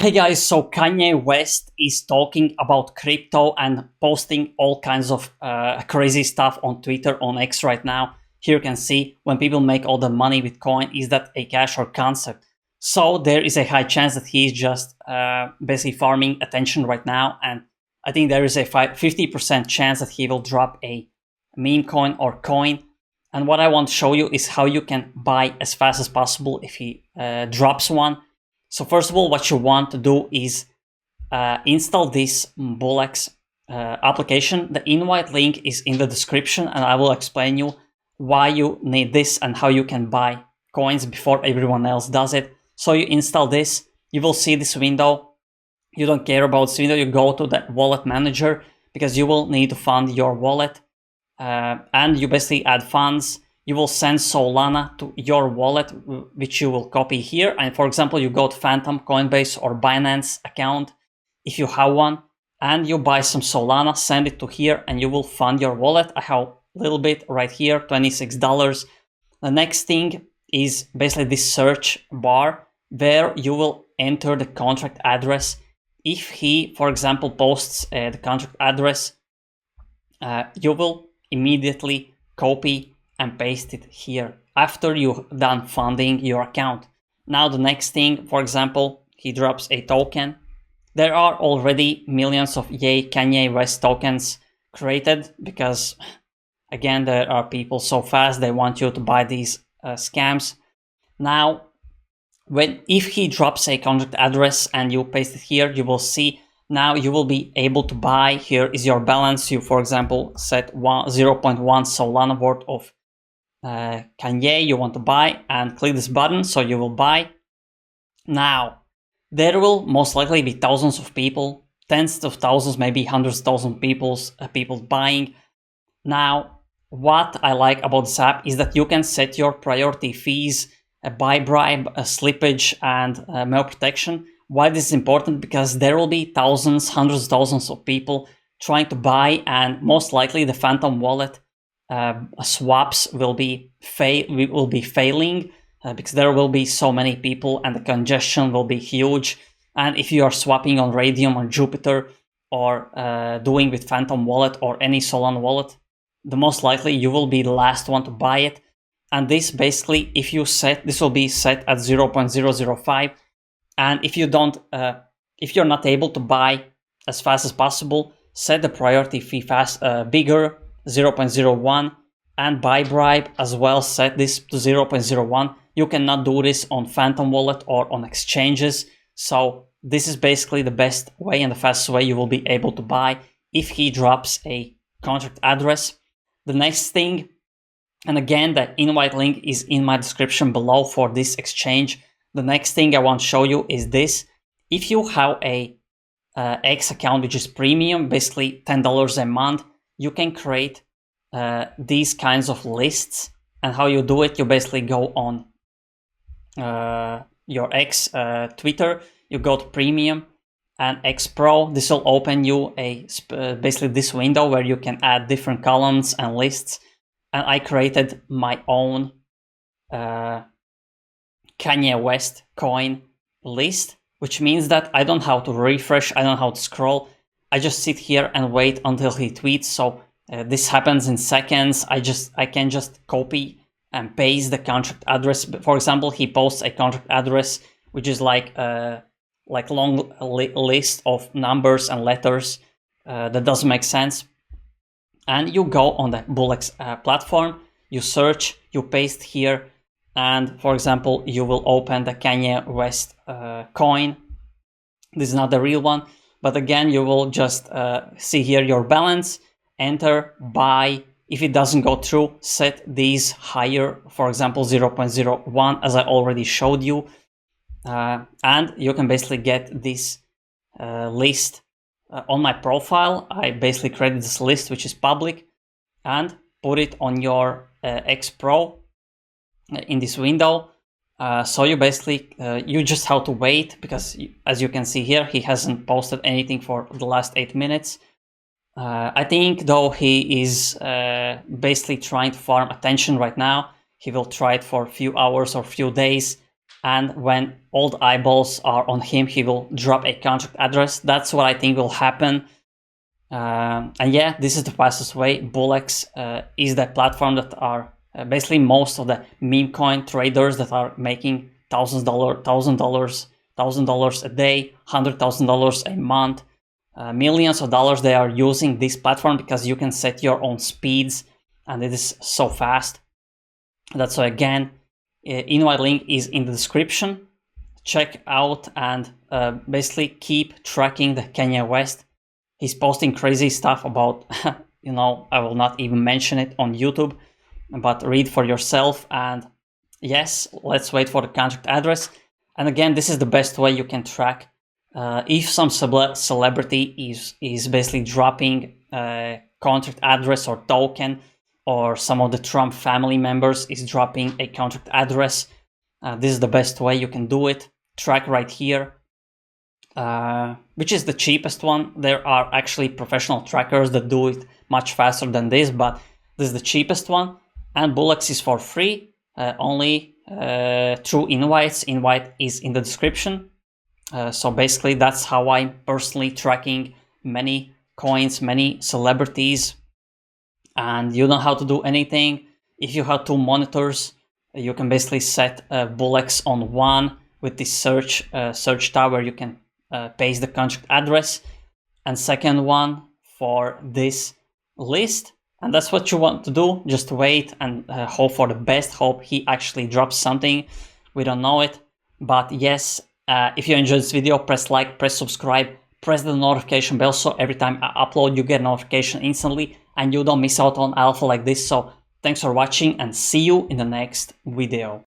Hey guys, so Kanye West is talking about crypto and posting all kinds of crazy stuff on Twitter, on X right now. Here you can see when people make all the money with coin, is that a cash or concept? So there is a high chance that he is just basically farming attention right now. And I think there is a 50% chance that he will drop a meme coin or coin. And what I want to show you is how you can buy as fast as possible if he drops one. So first of all, what you want to do is install this BullX application. The invite link is in the description, and I will explain you why you need this and how you can buy coins before everyone else does it. So you install this, you will see this window. You don't care about this window, you go to the wallet manager because you will need to fund your wallet, and you basically add funds. You will send Solana to your wallet, which you will copy here. And for example, you go to Phantom, Coinbase, or Binance account if you have one, and you buy some Solana, send it to here, and you will fund your wallet. I have a little bit right here, $26. The next thing is basically this search bar where you will enter the contract address. If he, for example, posts the contract address, you will immediately copy and paste it here after you've done funding your account. Now the next thing, for example, he drops a token. There are already millions of Kanye West tokens created because, again, there are people so fast, they want you to buy these scams. Now, if he drops a contract address and you paste it here, you will see now you will be able to buy. Here is your balance. You, for example, set 0.1 Solana worth of Kanye you want to buy, and click this button, so you will buy. Now, there will most likely be thousands of people, tens of thousands, maybe hundreds of thousands of people buying. Now, what I like about this app is that you can set your priority fees, a buy bribe, a slippage, and mail protection. Why this is important? Because there will be thousands, hundreds of thousands of people trying to buy, and most likely the Phantom wallet swaps will be failing because there will be so many people and the congestion will be huge. And if you are swapping on Radium or Jupiter or doing with Phantom wallet or any Solana wallet, the most likely you will be the last one to buy it. And this basically, if you set, this will be set at 0.005. And if if you're not able to buy as fast as possible, set the priority fee bigger, 0.01, and buy bribe as well, set this to 0.01. You cannot do this on Phantom wallet or on exchanges. So this is basically the best way and the fastest way you will be able to buy if he drops a contract address. The next thing, and again, the invite link is in my description below for this exchange. The next thing I want to show you is this. If you have a X account, which is premium, basically $10 a month, you can create these kinds of lists. And how you do it, you basically go on your X Twitter, you go to premium and X Pro. This will open you basically this window where you can add different columns and lists. And I created my own Kanye West coin list, which means that I don't have to refresh, I don't have to scroll. I just sit here and wait until he tweets. So this happens in seconds. I can just copy and paste the contract address. For example, he posts a contract address, which is like long list of numbers and letters that doesn't make sense. And you go on the BullX platform, you search, you paste here, and for example, you will open the Kanye West coin. This is not the real one, but again, you will just see here your balance, enter, buy. If it doesn't go through, set these higher, for example, 0.01, as I already showed you. And you can basically get this list on my profile. I basically created this list, which is public, and put it on your X Pro in this window. So you basically, you just have to wait because as you can see here, he hasn't posted anything for the last 8 minutes. I think though he is basically trying to farm attention right now. He will try it for a few hours or few days and when all the eyeballs are on him, he will drop a contract address. That's what I think will happen. And yeah, this is the fastest way. Bullex is the platform that are basically most of the meme coin traders that are making $1,000 a day, $100,000 a month, millions of dollars. They are using this platform because you can set your own speeds, and it is so fast. That's why, again, invite link is in the description. Check out and basically keep tracking the Kanye West. He's posting crazy stuff about, you know, I will not even mention it on YouTube, but read for yourself. And yes, let's wait for the contract address. And again, this is the best way you can track if some celebrity is basically dropping a contract address or token, or some of the Trump family members is dropping a contract address. This is the best way you can do it. Track right here, which is the cheapest one. There are actually professional trackers that do it much faster than this, but this is the cheapest one. And Bullex is for free, only through invites. Invite is in the description. So basically that's how I'm personally tracking many coins, many celebrities. And you don't have to do anything. If you have two monitors, you can basically set Bullex on one with this search tab where you can paste the contract address, and second one for this list. And that's what you want to do. Just wait and hope for the best. Hope he actually drops something. We don't know it. But yes, if you enjoyed this video, press like, press subscribe, press the notification bell so every time I upload you get a notification instantly and you don't miss out on alpha like this. So thanks for watching and see you in the next video.